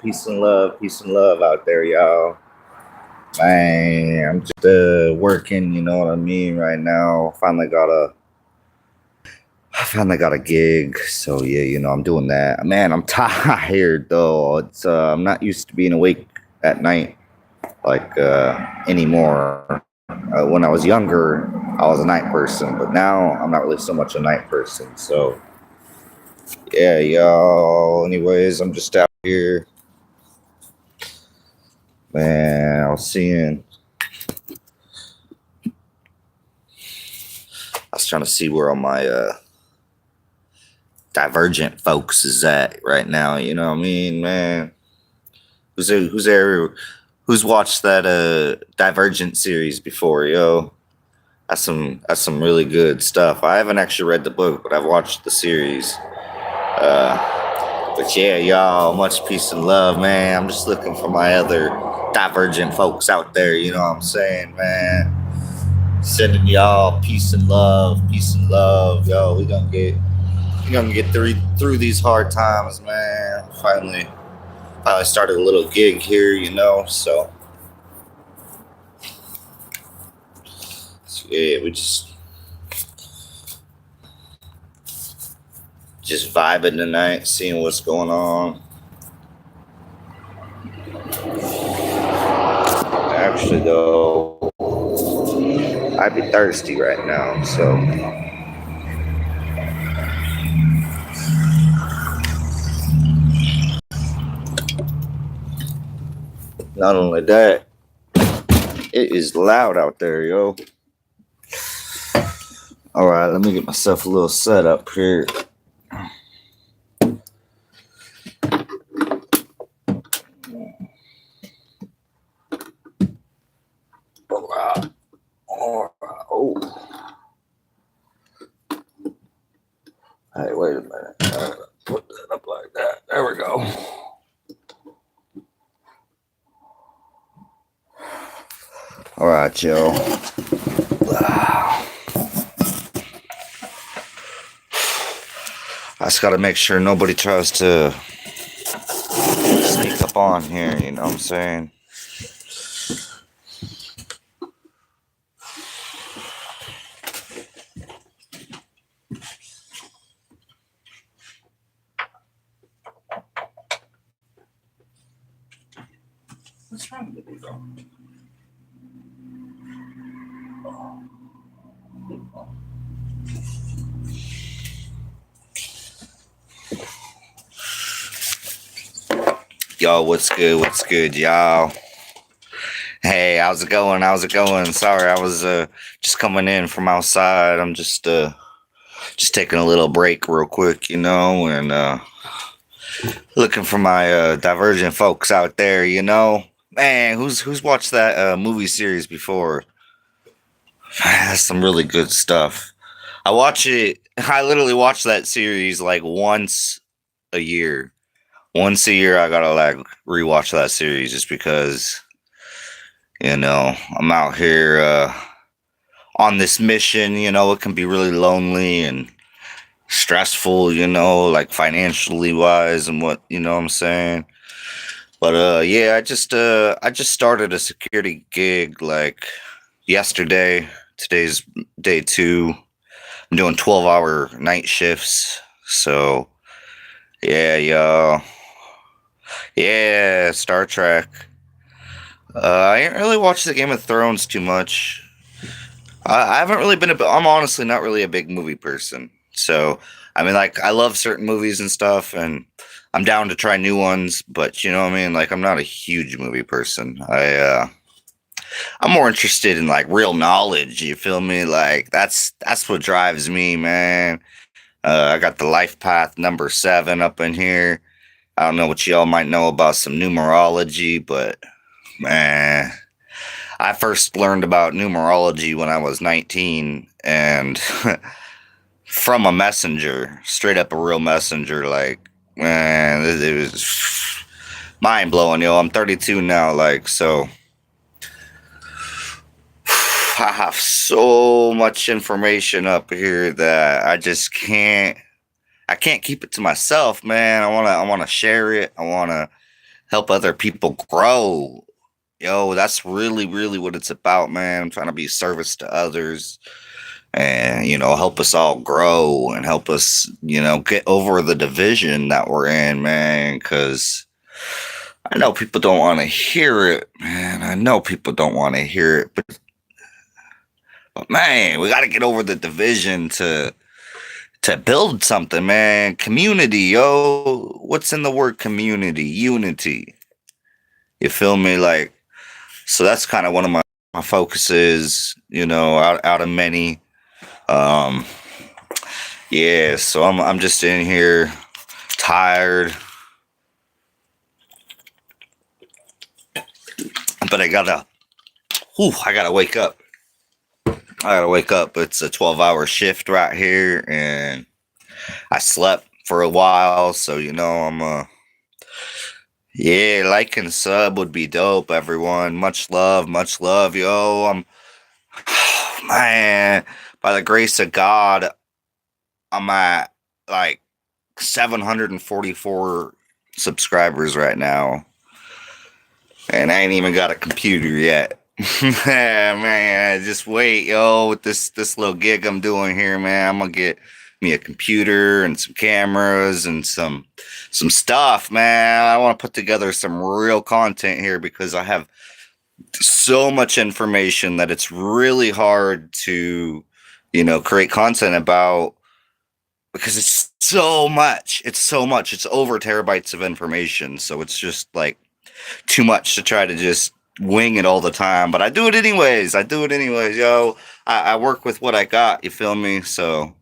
peace and love out there, y'all. Man, I'm just working, you know what I mean, right now. I finally got a gig, so yeah, you know, I'm doing that. Man, I'm tired though. I'm not used to being awake at night like anymore. When I was younger, I was a night person, but now I'm not really so much a night person. So yeah, y'all. Anyways, I'm just out here. Man, I was trying to see where all my Divergent folks is at right now. You know what I mean, man? Who's watched that Divergent series before, yo? That's some really good stuff. I haven't actually read the book, but I've watched the series. But yeah, y'all, much peace and love, man. I'm just looking for my other Divergent folks out there, you know what I'm saying, man? Sending y'all peace and love, yo. We're gonna get through these hard times, man. Finally started a little gig here, you know, so yeah, we just vibing tonight, seeing what's going on. Actually, though, I'd be thirsty right now, so not only that, it is loud out there, yo. All right, let me get myself a little set up here. Hey, wait a minute. Put that up like that. There we go. All right, yo. I just got to make sure nobody tries to sneak up on here, you know what I'm saying? What's wrong with you, though? Yo, what's good, y'all? Hey, how's it going? Sorry, I was just coming in from outside. I'm just taking a little break real quick, you know, and looking for my Divergent folks out there, you know. Man, who's watched that movie series before? That's some really good stuff. I literally watch that series like once a year. Once a year, I gotta like rewatch that series just because, you know, I'm out here on this mission. You know, it can be really lonely and stressful, you know, like financially wise and what, you know what I'm saying. But yeah, I just started a security gig like yesterday. Today's day 2. I'm doing 12-hour night shifts. So yeah, y'all. Yeah, Star Trek. I ain't really watched the Game of Thrones too much. I haven't really I'm honestly not really a big movie person. So, I mean, like, I love certain movies and stuff, and I'm down to try new ones, but you know what I mean? Like, I'm not a huge movie person. I'm more interested in, like, real knowledge, you feel me? Like, that's what drives me, man. I got the Life Path number 7 up in here. I don't know what y'all might know about some numerology, but man, I first learned about numerology when I was 19 and from a messenger, straight up a real messenger. Like, man, it was mind blowing, yo. I'm 32 now, like, so I have so much information up here that I just can't keep it to myself, man. I wanna share it. I wanna help other people grow. Yo, that's really, really what it's about, man. I'm trying to be service to others and, help us all grow and help us, get over the division that we're in, man. Because I know people don't want to hear it, man. I know people don't want to hear it, but man, we got to get over the division to build something, man. Community, yo. What's in the word community? Unity. You feel me? Like, so that's kind of one of my focuses, out of many. Um, yeah, so I'm just in here tired, but I gotta wake up. I gotta wake up. It's a 12-hour shift right here, and I slept for a while, so yeah, like and sub would be dope, everyone. Much love, yo. Man, by the grace of God, I'm at like 744 subscribers right now, and I ain't even got a computer yet. Man, just wait, yo. With this little gig I'm doing here, man, I'm gonna get me a computer and some cameras and some stuff, man. I want to put together some real content here because I have so much information that it's really hard to, create content about because it's so much. It's so much. It's over terabytes of information. So it's just like too much to try to just wing it all the time. But I do it anyways. Yo. I work with what I got. You feel me? So,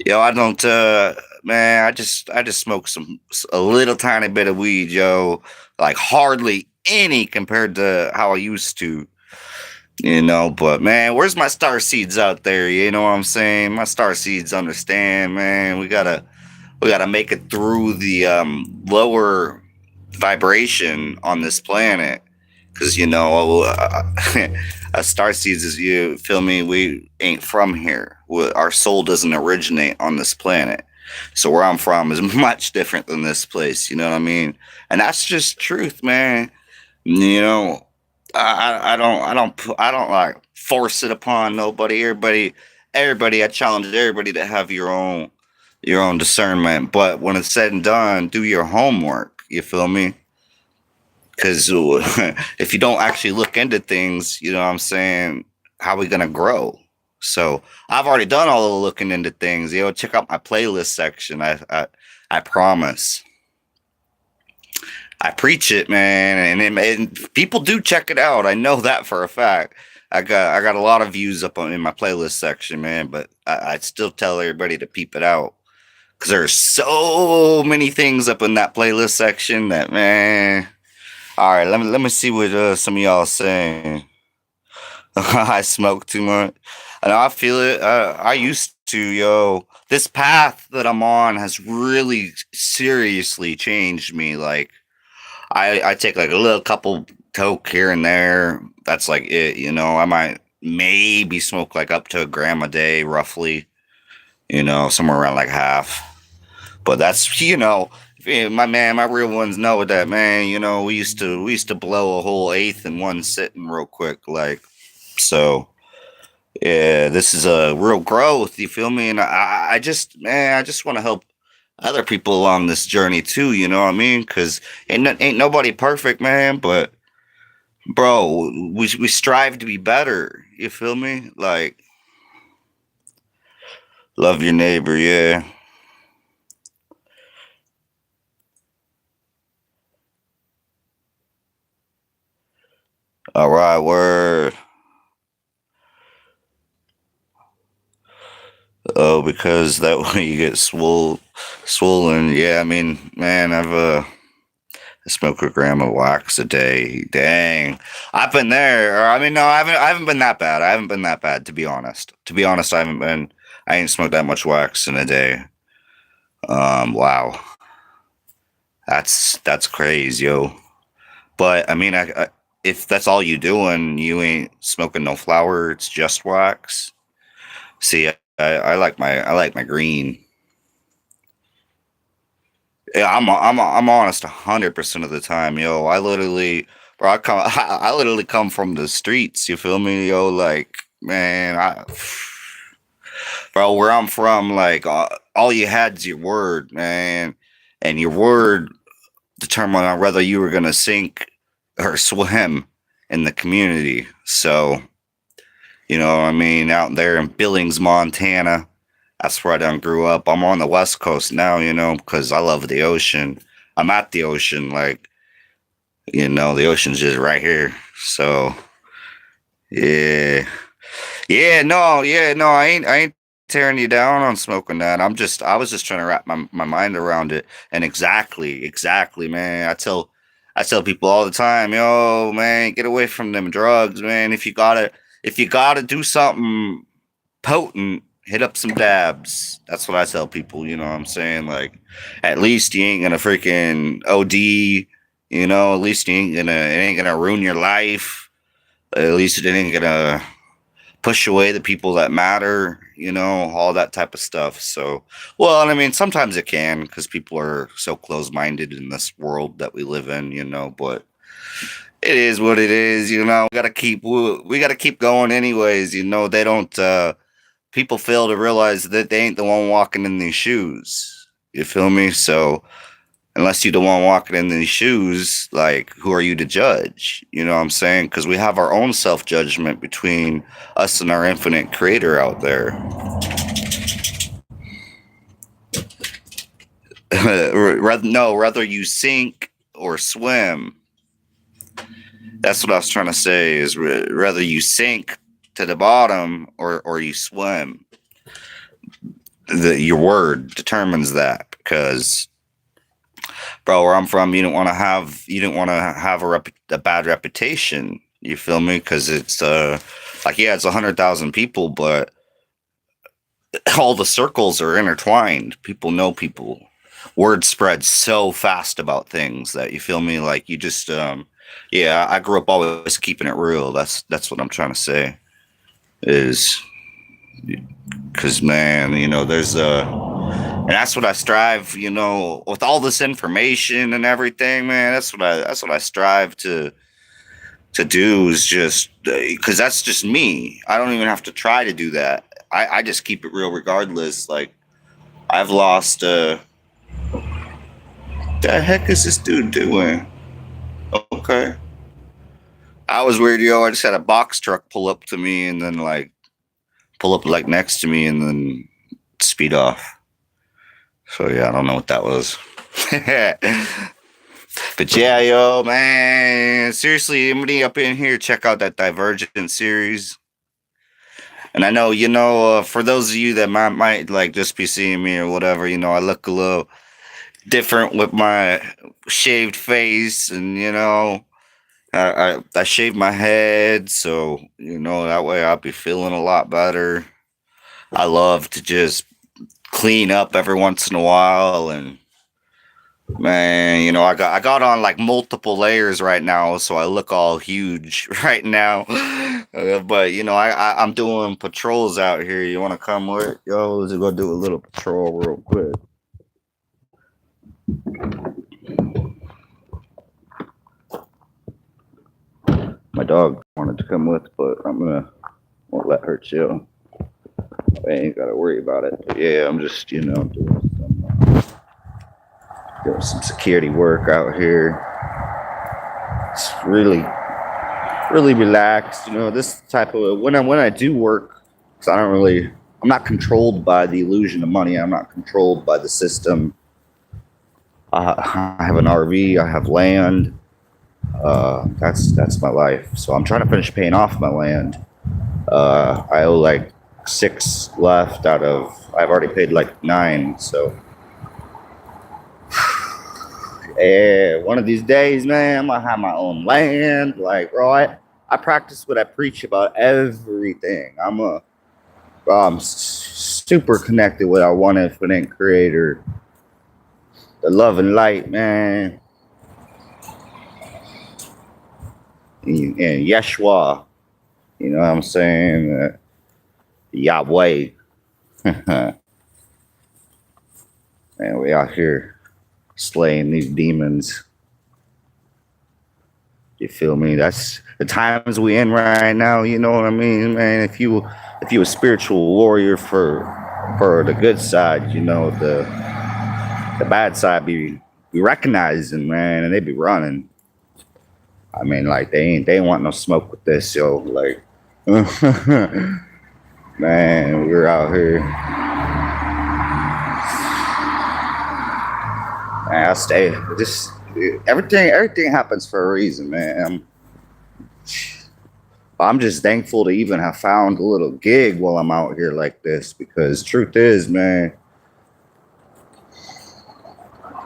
yo, I don't, man, I just smoke a little tiny bit of weed, yo. Like hardly any compared to how I used to. But man, where's my star seeds out there? You know what I'm saying? My star seeds understand, man. We gotta make it through the lower vibration on this planet, because a star seeds is, you feel me? We ain't from here. Our soul doesn't originate on this planet, so where I'm from is much different than this place. You know what I mean? And that's just truth, man. You know, I don't like force it upon nobody. Everybody. I challenge everybody to have your own discernment. But when it's said and done, do your homework. You feel me? Because if you don't actually look into things, you know what I'm saying, how are we gonna grow? So I've already done all the looking into things. Check out my playlist section. I promise. I preach it, man, and people do check it out. I know that for a fact. I got a lot of views in my playlist section, man. But I still tell everybody to peep it out because there's so many things up in that playlist section that, man. All right, let me see what some of y'all are saying. I smoke too much. I know I feel it. I used to, yo. This path that I'm on has really seriously changed me. Like I take like a little couple coke here and there. That's like it, I might maybe smoke like up to a gram a day, roughly. Somewhere around like half. But that's yeah, my real ones know that, man. We used to blow a whole eighth in one sitting real quick, like so. Yeah, this is a real growth. You feel me? And I just, man, I just want to help other people along this journey too. You know what I mean? Because ain't nobody perfect, man. But bro, we strive to be better. You feel me? Like love your neighbor. Yeah. All right. Word. Oh, because that way you get swollen. Yeah. I mean, man, I smoke a gram of wax a day. Dang, I've been there. Or, I mean, no, I haven't been that bad. I haven't been that bad, to be honest. To be honest, I haven't been. I ain't smoked that much wax in a day. Wow, that's crazy, yo. But I mean, if that's all you doing, you ain't smoking no flower. It's just wax. See, I like my green. Yeah, I'm honest 100% of the time, yo. I literally, bro, I literally come from the streets. You feel me, yo? Like, man, bro, where I'm from, like, all you had is your word, man, and your word determined on whether you were gonna sink or swim in the community. So, you know what I mean? Out there in Billings, Montana, that's where I done grew up. I'm on the West Coast now, you know, because I love the ocean. I'm at the ocean, like, you know, the ocean's just right here. So, yeah. Yeah, no, I ain't tearing you down on smoking that. I was just trying to wrap my mind around it. And exactly, man. I tell people all the time, yo, man, get away from them drugs, man. If you gotta do something potent, hit up some dabs. That's what I tell people, you know what I'm saying? Like, at least you ain't gonna freaking OD, you know, at least it ain't gonna ruin your life. At least it ain't gonna push away the people that matter, you know, all that type of stuff. So, well, and I mean, sometimes it can because people are so close minded in this world that we live in, you know, but it is what it is, you know. We gotta keep going anyways, you know. They don't people fail to realize that they ain't the one walking in these shoes. You feel me? So unless you're the one walking in these shoes, like, who are you to judge? You know what I'm saying? Because we have our own self judgment between us and our infinite creator out there. Whether you sink or swim. That's what I was trying to say. Is whether you sink to the bottom or you swim. Your word determines that because, bro, where I'm from, you didn't want to have a bad reputation. You feel me? Because it's like, yeah, it's 100,000 people, but all the circles are intertwined. People know people. Word spreads so fast about things that, you feel me? Like, you just yeah. I grew up always keeping it real. That's what I'm trying to say. Is because, man, you know, there's and that's what I strive, you know, with all this information and everything, man. That's what I strive to do, is just because that's just me. I don't even have to try to do that. I just keep it real regardless. Like, I've lost the heck is this dude doing? Okay. I was weird, yo. I just had a box truck pull up to me and then, like, pull up like next to me and then speed off. So yeah, I don't know what that was. But yeah, yo, man, seriously, anybody up in here, check out that Divergent series. And I know, you know, for those of you that might like just be seeing me or whatever, you know, I look a little different with my shaved face, and, you know, I shaved my head, so, you know, that way I'll be feeling a lot better. I love to just clean up every once in a while, and, man, you know, I got on like multiple layers right now, so I look all huge right now. But, you know, I'm doing patrols out here. You want to come with? Yo, let's go do a little patrol real quick. My dog wanted to come with, but won't let her chill. I ain't gotta worry about it. But yeah, I'm just, you know, doing some security work out here. It's really relaxed. You know, this type of when I do work, because I'm not controlled by the illusion of money. I'm not controlled by the system. I have an RV. I have land. That's my life. So I'm trying to finish paying off my land. I owe like 6 left out of. I've already paid like 9. So yeah, one of these days, man, I'm gonna have my own land. Like, bro, I practice what I preach about everything. I'm super connected with our one infinite creator, the love and light, man, and Yeshua. You know what I'm saying? Yahweh. Man, we out here. slaying these demons. You feel me? That's the times we in right now. You know what I mean, man? If you a spiritual warrior for the good side, you know the bad side be recognizing, man, and they be running. I mean, like they ain't want no smoke with this, yo. Like, man, we're out here. Man, I stay. Just everything happens for a reason, man. I'm just thankful to even have found a little gig while I'm out here like this, because truth is, man,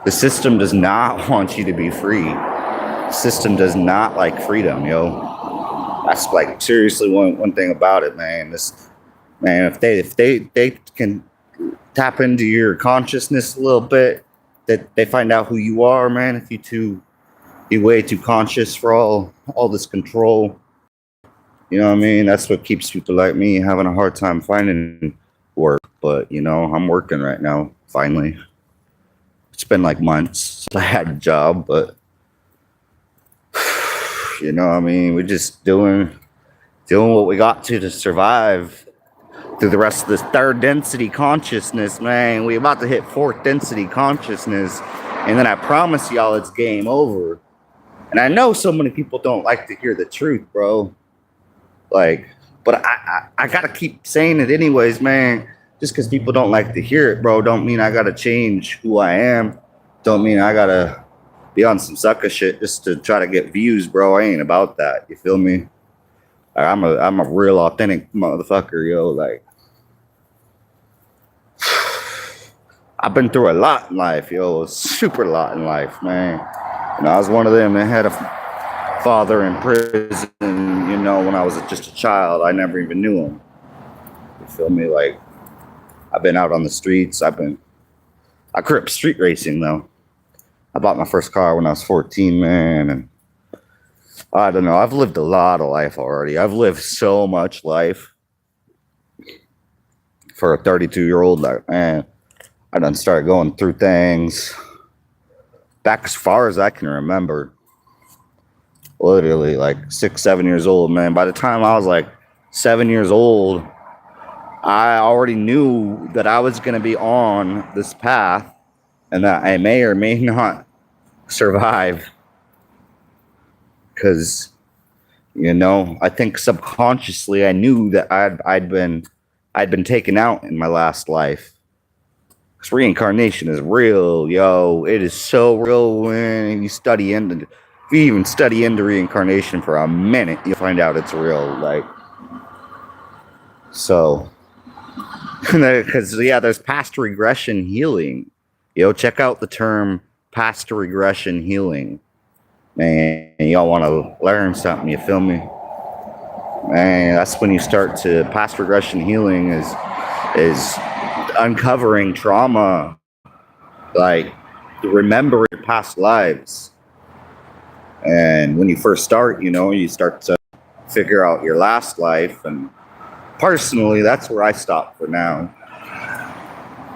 the system does not want you to be free. The system does not like freedom, yo. That's like seriously one thing about it, man. If they can tap into your consciousness a little bit, that they find out who you are, man. If you're way too conscious for all this control, you know what I mean? That's what keeps people like me having a hard time finding work. But you know, I'm working right now. Finally, it's been like months since I had a job, but you know what I mean? We're just doing what we got to survive through the rest of this third density consciousness, man. We about to hit fourth density consciousness, and then I promise y'all it's game over. And I know so many people don't like to hear the truth, bro. Like, but I gotta keep saying it anyways, man. Just because people don't like to hear it, bro, don't mean I gotta change who I am. Don't mean I gotta be on some sucker shit just to try to get views, bro. I ain't about that. You feel me? I'm a real authentic motherfucker, yo. Like, I've been through a lot in life, yo. A super lot in life, man. And I was one of them that had a father in prison, you know, when I was just a child. I never even knew him. You feel me? Like, I've been out on the streets. I grew up street racing, though. I bought my first car when I was 14, man, and I don't know. I've lived a lot of life already. I've lived so much life for a 32-year-old. Like, man, I done started going through things back as far as I can remember. Literally, like 6, 7 years old, man. By the time I was like 7 years old, I already knew that I was going to be on this path and that I may or may not survive. Because, you know, I think subconsciously I knew that I'd been taken out in my last life. Because reincarnation is real, yo. It is so real when you study into. If you even study into reincarnation for a minute, you'll find out it's real. Like, so, because there's past regression healing. Yo, check out the term past regression healing. Man, y'all want to learn something, you feel me? Man, that's when you start to, past regression healing is uncovering trauma, like remembering past lives. And when you first start, you know, you start to figure out your last life. And personally, that's where I stopped for now.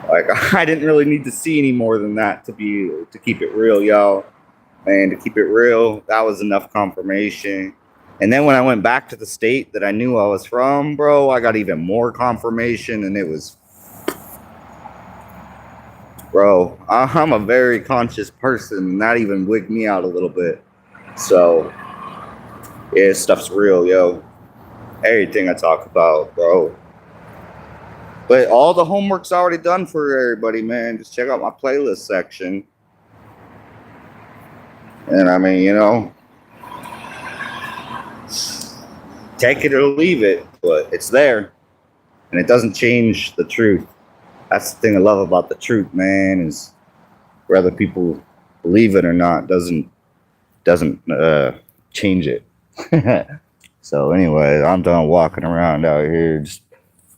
Like, I didn't really need to see any more than that to keep it real, y'all. And to keep it real, that was enough confirmation. And then when I went back to the state that I knew I was from, bro, I got even more confirmation, and it was, bro, I'm a very conscious person, and that even wigged me out a little bit. So, yeah, stuff's real, yo. Everything I talk about, bro. But all the homework's already done for everybody, man. Just check out my playlist section. And I mean, you know, take it or leave it, but it's there. And it doesn't change the truth. That's the thing I love about the truth, man, is whether people believe it or not doesn't change it. So anyway, I'm done walking around out here, just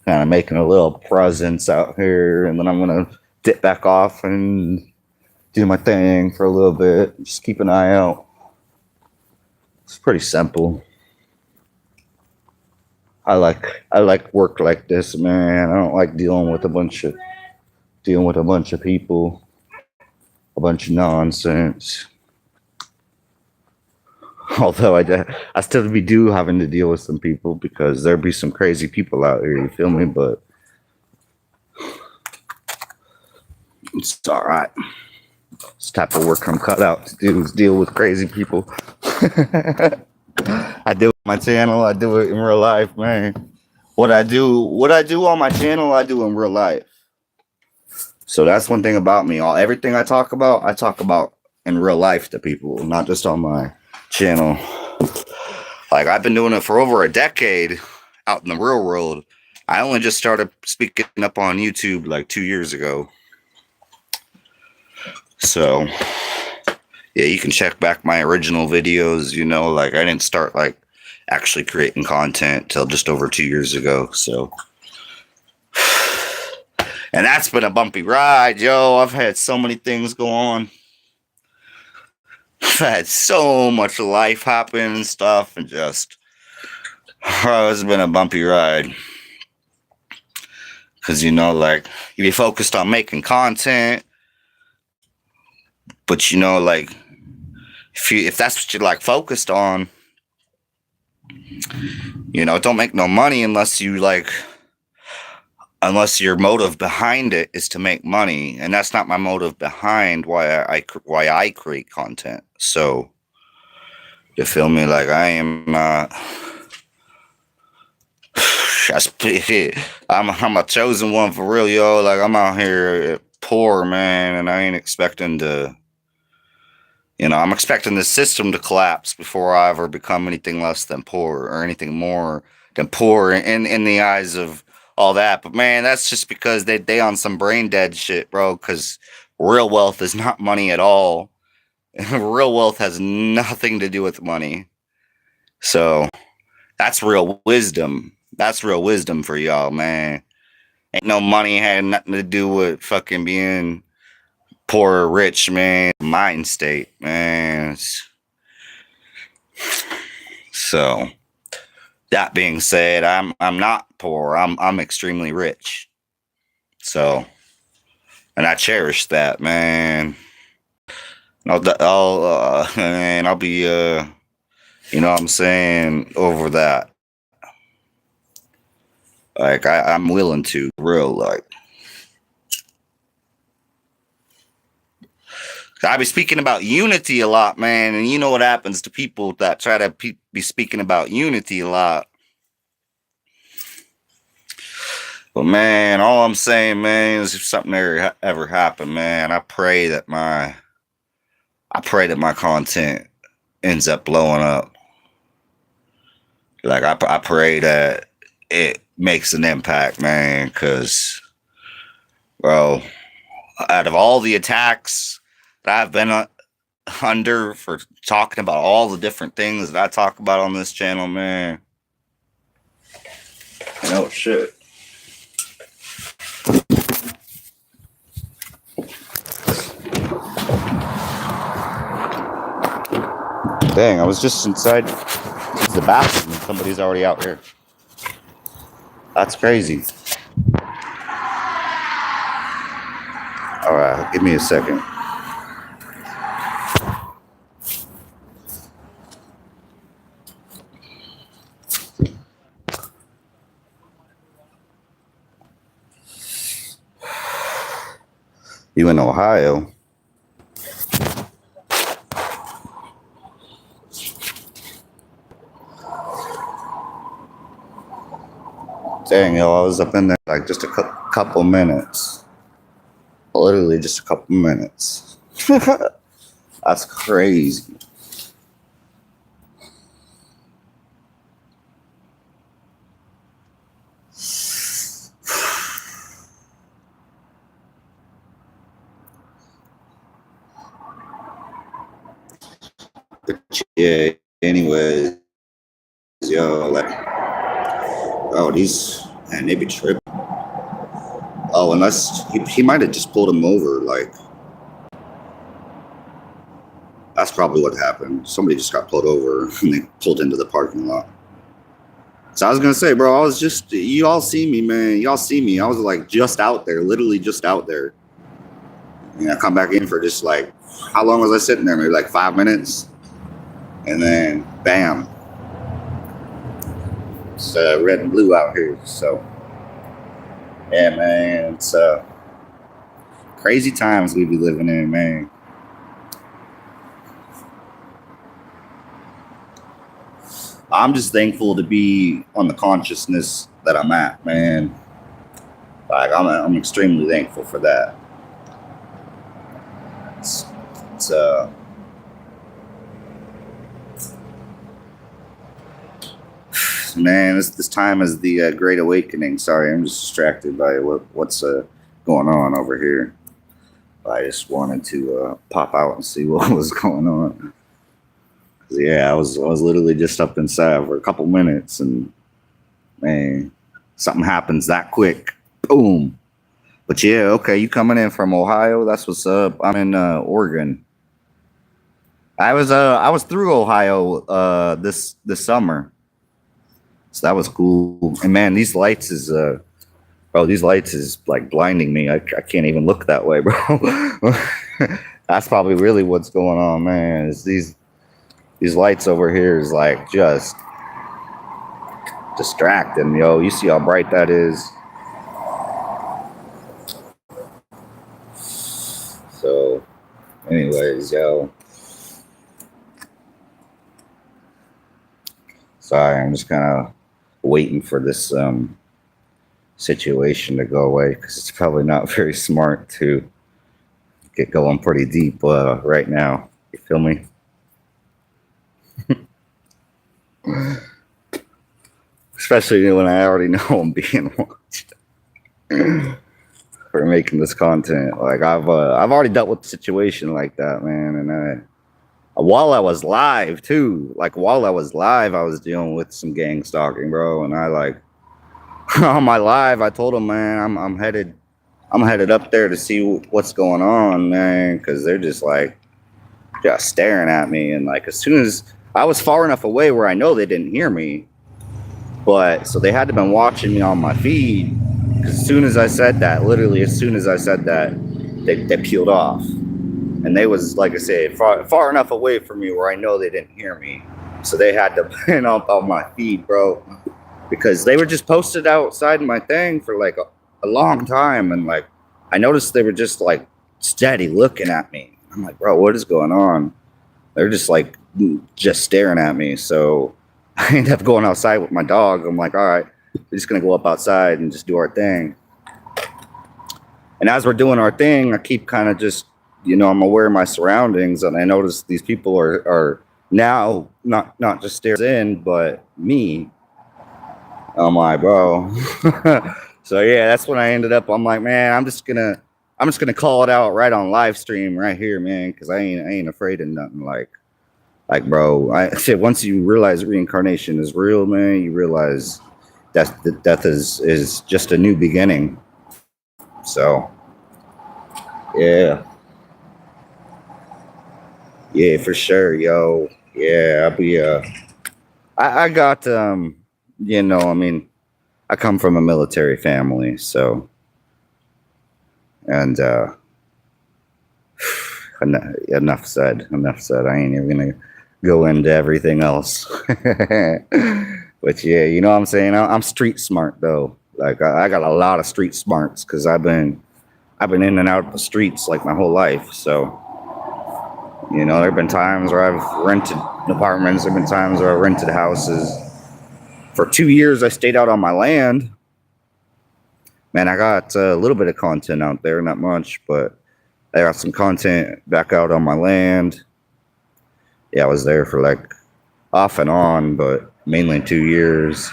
kind of making a little presence out here, and then I'm going to dip back off and do my thing for a little bit. Just keep an eye out. It's pretty simple. I like work like this, man. I don't like dealing with a bunch of people. a bunch of nonsense. Although I still be having to deal with some people because there be some crazy people out here, you feel me? But it's all right. This type of work I'm cut out to do is deal with crazy people. I do it on my channel. I do it in real life, man. What I do on my channel, I do in real life. So that's one thing about me. Everything I talk about in real life to people, not just on my channel. Like, I've been doing it for over a decade out in the real world. I only just started speaking up on YouTube like 2 years ago. So, yeah, you can check back my original videos, you know, like I didn't start like actually creating content till just over 2 years ago. So, and that's been a bumpy ride, yo. I've had so many things go on. I've had so much life happen and stuff, and just, it's been a bumpy ride. Because, you know, like, you be focused on making content, but, you know, like, if that's what you're, like, focused on, you know, don't make no money unless you, like, unless your motive behind it is to make money. And that's not my motive behind why I create content. So, you feel me? Like, I am not... I'm a chosen one for real, yo. Like, I'm out here poor, man, and I ain't expecting to, you know, I'm expecting the system to collapse before I ever become anything less than poor or anything more than poor in the eyes of all that. But man, that's just because they on some brain dead shit, bro, because real wealth is not money at all. Real wealth has nothing to do with money. So that's real wisdom. That's real wisdom for y'all, man. Ain't no money had nothing to do with fucking being poor or rich, man. Mind state, man. So that being said, I'm not poor. I'm extremely rich. So, and I cherish that, man. And I'll be you know what I'm saying, over that. Like, I'm willing to, real, like. I be speaking about unity a lot, man, and you know what happens to people that try to be speaking about unity a lot. But, man, all I'm saying, man, is if something ever happened, man, I pray that my content ends up blowing up. Like, I pray that it makes an impact, man, because, bro, out of all the attacks that I've been under for talking about all the different things that I talk about on this channel, man, you know, shit. Dang, I was just inside the bathroom and somebody's already out here. That's crazy. Alright, give me a second. You in Ohio? Dang, yo, I was up in there like just a couple minutes. Literally just a couple minutes. That's crazy. But yeah, anyways, yo, like, oh, man, they be tripping. Oh, unless he might have just pulled him over, like, that's probably what happened. Somebody just got pulled over and they pulled into the parking lot. So I was gonna say, bro, I was just, you all see me, man. Y'all see me. I was like just out there, literally just out there. And I come back in for just like, how long was I sitting there? Maybe like 5 minutes. And then, bam. It's red and blue out here. So, yeah, man. It's crazy times we be living in, man. I'm just thankful to be on the consciousness that I'm at, man. Like, I'm extremely thankful for that. It's man, this time is the Great Awakening. Sorry, I'm just distracted by what's going on over here. I just wanted to pop out and see what was going on. Yeah, I was literally just up inside for a couple minutes, and man, something happens that quick. Boom. But yeah, okay, you coming in from Ohio? That's what's up. I'm in Oregon. I was through Ohio this summer, so that was cool. And man, these lights is like blinding me. I can't even look that way, bro. That's probably really what's going on, man. Is these lights over here is like just distracting, yo. You see how bright that is? So, anyways, yo. Sorry, I'm just kind of waiting for this situation to go away because it's probably not very smart to get going pretty deep right now. You feel me? Especially when I already know I'm being watched for making this content. Like I've already dealt with a situation like that, man. And while I was live too, I was dealing with some gang stalking, bro. And I like on my live, I told them, man, I'm headed up there to see what's going on, man, because they're just staring at me. And like as soon as I was far enough away where I know they didn't hear me, but so they had to been watching me on my feed. As soon as I said that, literally as soon as I said that, they peeled off. And they was, like I said, far enough away from me where I know they didn't hear me. So they had to pin up on my feed, bro. Because they were just posted outside my thing for like a long time. And like, I noticed they were just like steady looking at me. I'm like, bro, what is going on? They're just like, just staring at me. So I ended up going outside with my dog. I'm like, all right, we're just going to go up outside and just do our thing. And as we're doing our thing, I keep kind of just, I'm aware of my surroundings, and I notice these people are now not just staring in, but me. I'm like, bro. So yeah, that's when I ended up. I'm like, man, I'm just gonna call it out right on live stream right here, man, because I ain't afraid of nothing. Like, bro, I said once you realize reincarnation is real, man, you realize that death is just a new beginning. So, yeah. Yeah, for sure, yo. Yeah, I'll be I got I mean, I come from a military family, so and enough said. I ain't even gonna go into everything else. But yeah, you know what I'm saying? I'm street smart though. Like I got a lot of street smarts because I've been in and out of the streets like my whole life, so there have been times where I've rented apartments. There have been times where I rented houses. For 2 years, I stayed out on my land. Man, I got a little bit of content out there, not much, but I got some content back out on my land. Yeah, I was there for like off and on, but mainly 2 years.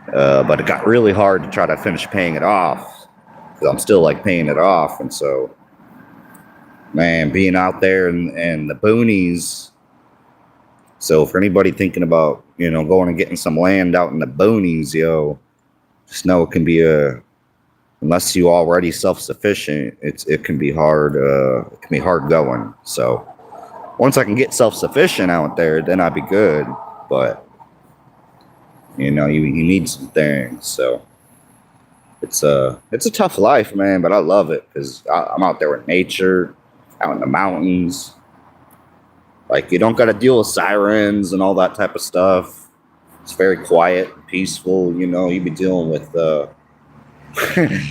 But it got really hard to try to finish paying it off because I'm still like paying it off, and so. Man, being out there in the boonies. So for anybody thinking about, going and getting some land out in the boonies, yo, just know it can be unless you already self-sufficient, it can be hard. It can be hard going. So once I can get self-sufficient out there, then I'd be good. But you need some things. So It's a tough life, man, but I love it because I'm out there with nature, out in the mountains. Like you don't got to deal with sirens and all that type of stuff. It's very quiet, peaceful. You know, you be dealing with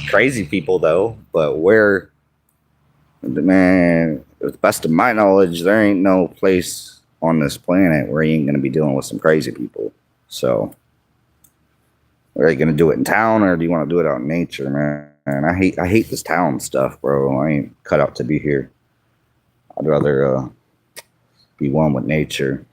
crazy people though. But where, man, to the best of my knowledge, there ain't no place on this planet where you ain't gonna be dealing with some crazy people. So, are you gonna do it in town or do you want to do it out in nature, man? And I hate this town stuff, bro. I ain't cut out to be here. I'd rather be one with nature.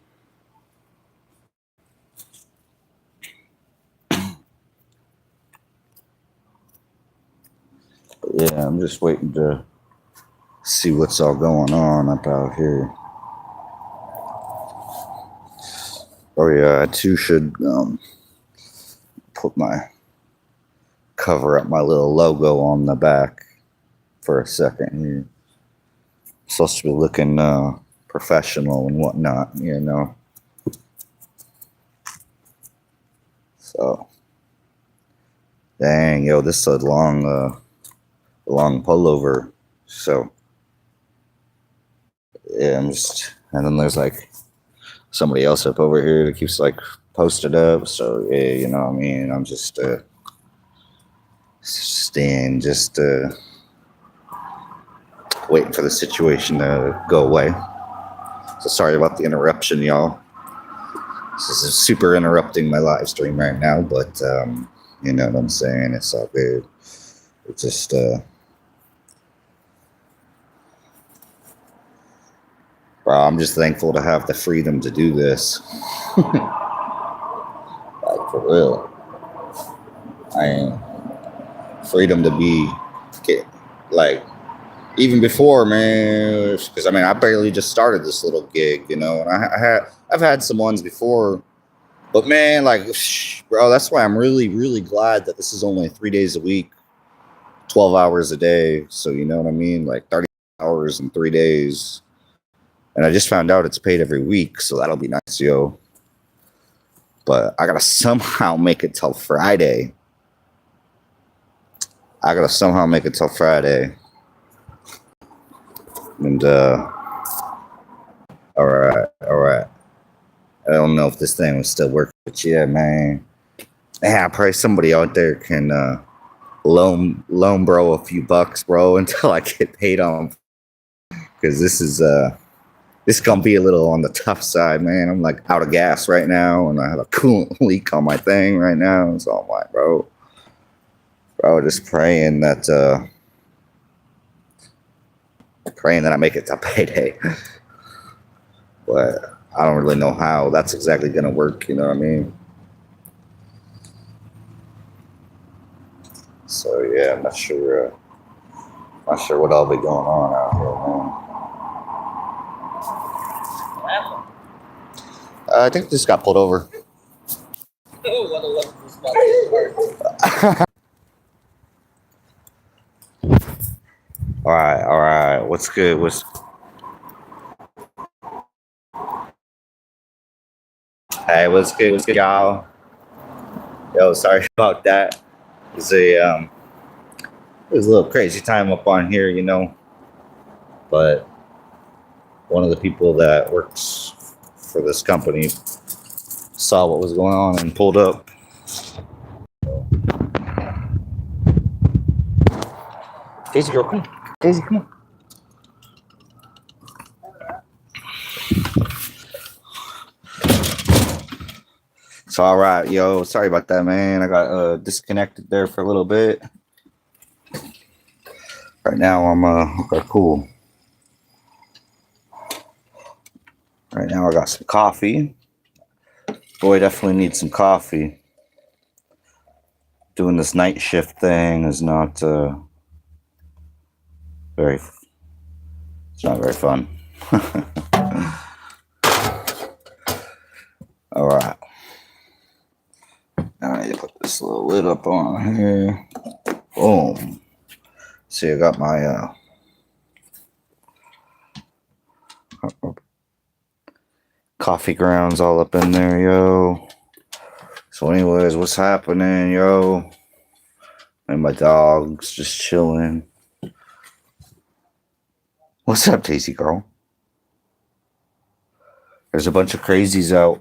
But yeah, I'm just waiting to see what's all going on up out here. Oh yeah, I too should put my cover up my little logo on the back for a second here. Supposed to be looking professional and whatnot, you know. So, dang, yo, this is a long pullover. So, yeah, I'm just, and then there's like somebody else up over here that keeps like posted up. So, yeah, you know what I mean? I'm just staying, just waiting for the situation to go away. So, sorry about the interruption, y'all. This is super interrupting my live stream right now, but you know what I'm saying? It's all good. It's just bro, I'm just thankful to have the freedom to do this. Like for real. Freedom to get like even before, man, because I mean I barely just started this little gig, you know, and I've had some ones before. But man, like, bro, that's why I'm really, really glad that this is only 3 days a week, 12 hours a day. So, you know what I mean? Like 30 hours in 3 days. And I just found out it's paid every week. So that'll be nice, yo. But I got to somehow make it till Friday. And, all right. I don't know if this thing will still work, but yeah, man. Yeah, probably somebody out there can loan bro a few bucks, bro, until I get paid on. Because this is gonna be a little on the tough side, man. I'm like out of gas right now, and I have a coolant leak on my thing right now. So I'm like, bro, just praying that I make it to payday. But I don't really know how that's exactly gonna work. You know what I mean? So yeah, I'm not sure what all be going on out here, man. I think this got pulled over. All right. What's good? Hey, what's good, y'all? Yo, sorry about that. It was a little crazy time up on here, you know. But one of the people that works for this company saw what was going on and pulled up. Daisy girl, come on. Daisy, come on. It's all right, yo. Sorry about that, man. I got disconnected there for a little bit. Right now, I'm okay, cool. Right now, I got some coffee. Boy, definitely need some coffee. Doing this night shift thing is not it's not very fun. All right. Now I need to put this little lid up on here. Boom. See, I got my coffee grounds all up in there, yo. So anyways, what's happening, yo? And my dog's just chilling. What's up, Tasty girl? There's a bunch of crazies out.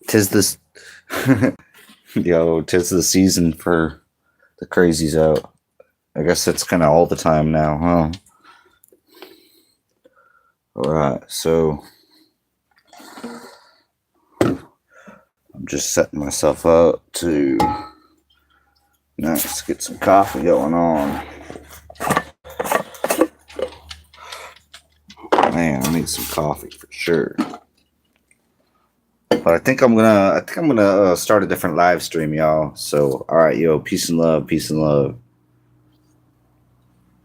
Tis this, tis the season for the crazies out. I guess that's kind of all the time now, huh? All right, so I'm just setting myself up to get some coffee going on. Man, I need some coffee for sure. But I think I'm gonna start a different live stream, y'all. So, all right, peace and love, peace and love.